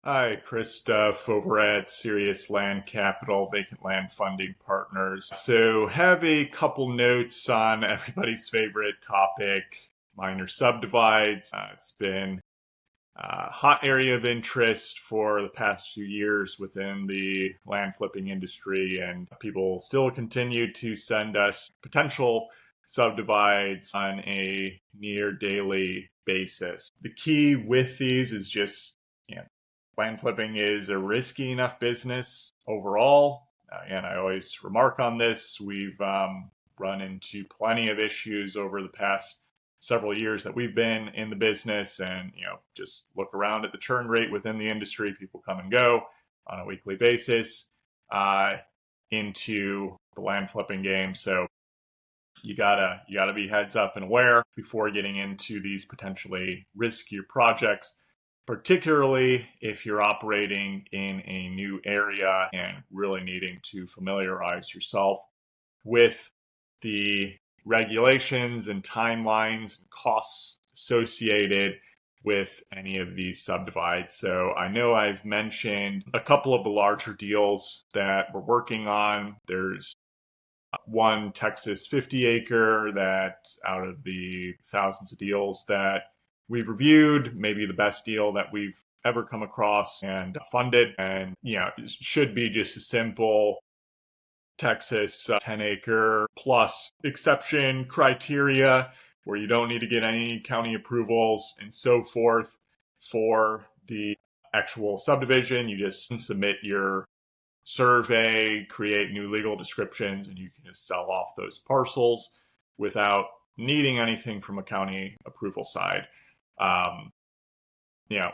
Hi, Chris Duff over at Serious Land Capital, Vacant Land Funding Partners. So, have a couple notes on everybody's favorite topic, minor subdivides. It's been a hot area of interest for the past few years within the land flipping industry, and people still continue to send us potential subdivides on a near daily basis. The key with these is just, you know, land flipping is a risky enough business overall. And I always remark on this. We've run into plenty of issues over the past several years that we've been in the business, and just look around at the churn rate within the industry. People come and go on a weekly basis into the land flipping game. So you gotta be heads up and aware before getting into these potentially riskier projects, particularly if you're operating in a new area and really needing to familiarize yourself with the regulations and timelines and costs associated with any of these subdivides. So I know I've mentioned a couple of the larger deals that we're working on. There's one Texas 50 acre that, out of the thousands of deals that we've reviewed, maybe the best deal that we've ever come across and funded. And, it should be just a simple Texas 10 acre plus exception criteria where you don't need to get any county approvals and so forth for the actual subdivision. You just submit your survey, create new legal descriptions, and you can just sell off those parcels without needing anything from a county approval side.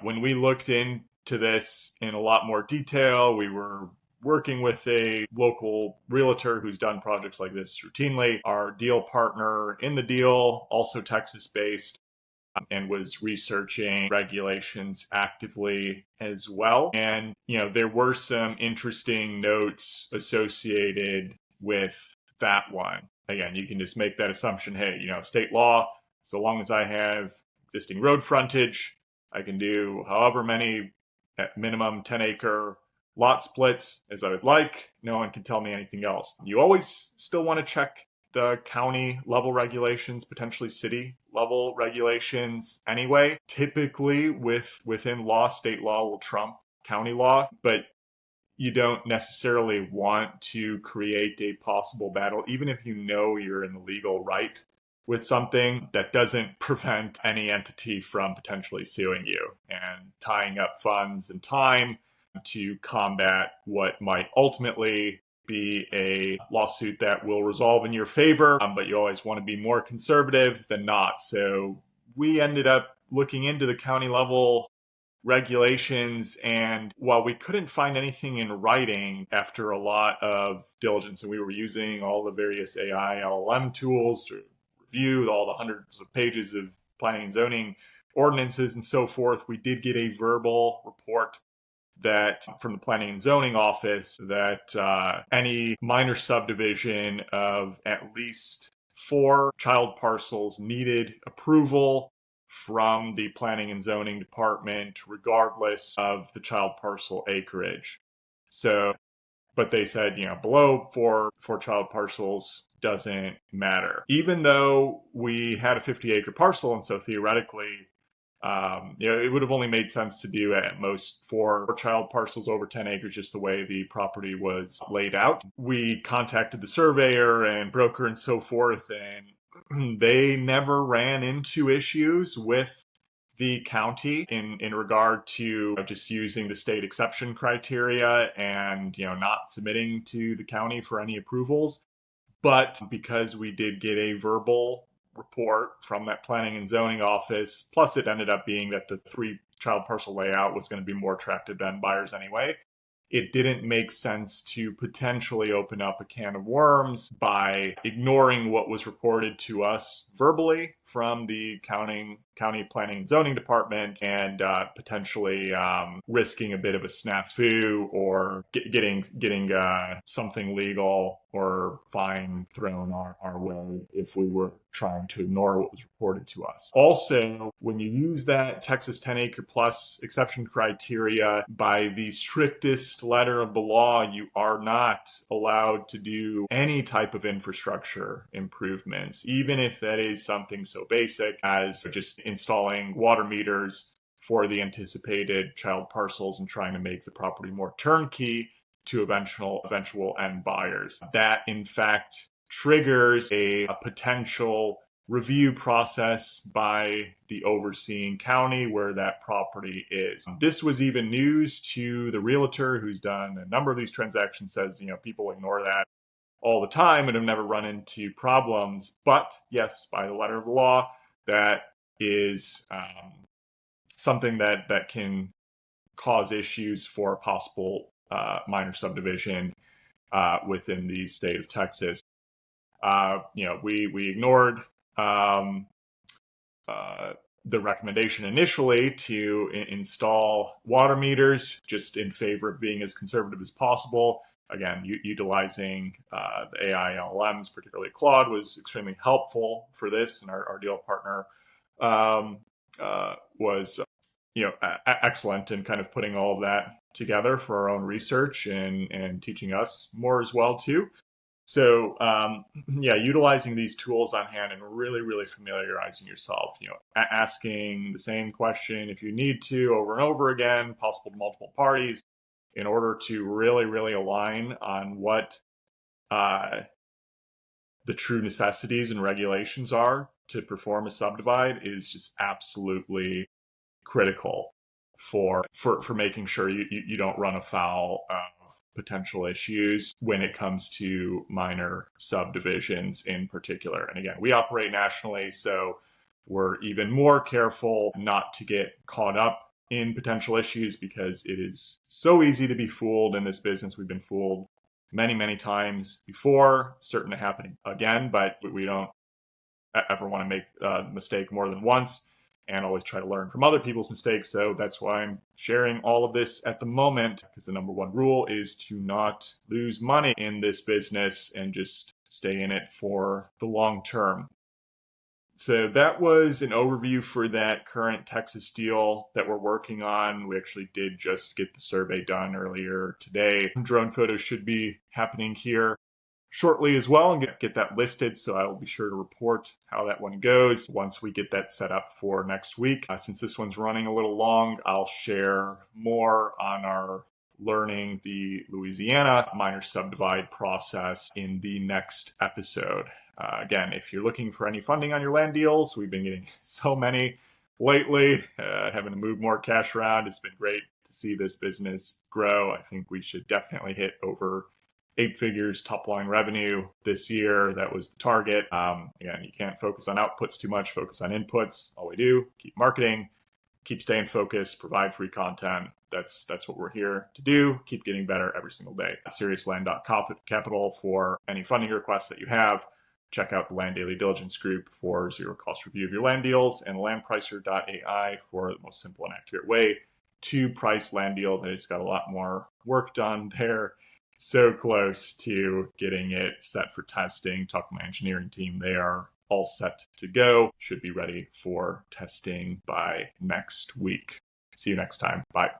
When we looked into this in a lot more detail, we were working with a local realtor who's done projects like this routinely. Our deal partner in the deal, also Texas-based, and was researching regulations actively as well. And, there were some interesting notes associated with that one. Again, you can just make that assumption, hey, state law, so long as I have existing road frontage, I can do however many at minimum 10 acre lot splits as I would like. No one can tell me anything else. You always still want to check the county level regulations, potentially city level regulations anyway. Typically within law, state law will trump county law, but you don't necessarily want to create a possible battle, even if you know you're in the legal right with something. That doesn't prevent any entity from potentially suing you and tying up funds and time to combat what might ultimately be a lawsuit that will resolve in your favor, but you always want to be more conservative than not. So we ended up looking into the county level regulations, and while we couldn't find anything in writing after a lot of diligence, and we were using all the various AI LLM tools to review all the hundreds of pages of planning and zoning ordinances and so forth, we did get a verbal report that from the planning and zoning office that any minor subdivision of at least 4 child parcels needed approval from the planning and zoning department, regardless of the child parcel acreage. So, but they said, below four child parcels doesn't matter. Even though we had a 50 acre parcel, and so theoretically, it would have only made sense to do at most 4 child parcels over 10 acres, just the way the property was laid out. We contacted the surveyor and broker and so forth, and they never ran into issues with the county in regard to just using the state exception criteria and, not submitting to the county for any approvals. But because we did get a verbal report from that planning and zoning office, plus it ended up being that the 3 child parcel layout was going to be more attractive than buyers anyway, it didn't make sense to potentially open up a can of worms by ignoring what was reported to us verbally from the county planning and zoning department, and potentially risking a bit of a snafu or getting something legal or fine thrown our way if we were trying to ignore what was reported to us. Also, when you use that Texas 10 acre plus exception criteria, by the strictest letter of the law, you are not allowed to do any type of infrastructure improvements, even if that is something so basic as just installing water meters for the anticipated child parcels and trying to make the property more turnkey to eventual end buyers. That, in fact, triggers a potential review process by the overseeing county where that property is. This was even news to the realtor who's done a number of these transactions, says, people ignore that all the time and have never run into problems. But yes, by the letter of the law, that is something that can cause issues for possible minor subdivision within the state of Texas. We ignored the recommendation initially to install water meters, just in favor of being as conservative as possible. Again, utilizing the AI LLMs, particularly Claude, was extremely helpful for this, and our deal partner was excellent in kind of putting all of that together for our own research and teaching us more as well too. So utilizing these tools on hand and really, really familiarizing yourself, asking the same question if you need to over and over again, possible to multiple parties, in order to really, really align on what the true necessities and regulations are to perform a subdivide is just absolutely critical for making sure you don't run afoul of potential issues when it comes to minor subdivisions in particular. And again, we operate nationally, so we're even more careful not to get caught up in potential issues because it is so easy to be fooled in this business. We've been fooled many, many times before, certain to happen again, but we don't ever want to make a mistake more than once, and always try to learn from other people's mistakes. So that's why I'm sharing all of this at the moment, because the number one rule is to not lose money in this business and just stay in it for the long term. So that was an overview for that current Texas deal that we're working on. We actually did just get the survey done earlier today. Drone photos should be happening here shortly as well, and get that listed. So I will be sure to report how that one goes once we get that set up for next week. Since this one's running a little long, I'll share more on our learning the Louisiana minor subdivide process in the next episode. Again, if you're looking for any funding on your land deals, we've been getting so many lately, having to move more cash around. It's been great to see this business grow. I think we should definitely hit over 8 figures top line revenue this year. That was the target. Again, you can't focus on outputs too much, focus on inputs. All we do, keep marketing, keep staying focused, provide free content. That's what we're here to do. Keep getting better every single day. SeriousLand.capital for any funding requests that you have. Check out the Land Daily Diligence Group for zero cost review of your land deals, and landpricer.ai for the most simple and accurate way to price land deals. I just got a lot more work done there. So close to getting it set for testing. Talk to my engineering team. They are all set to go. Should be ready for testing by next week. See you next time. Bye.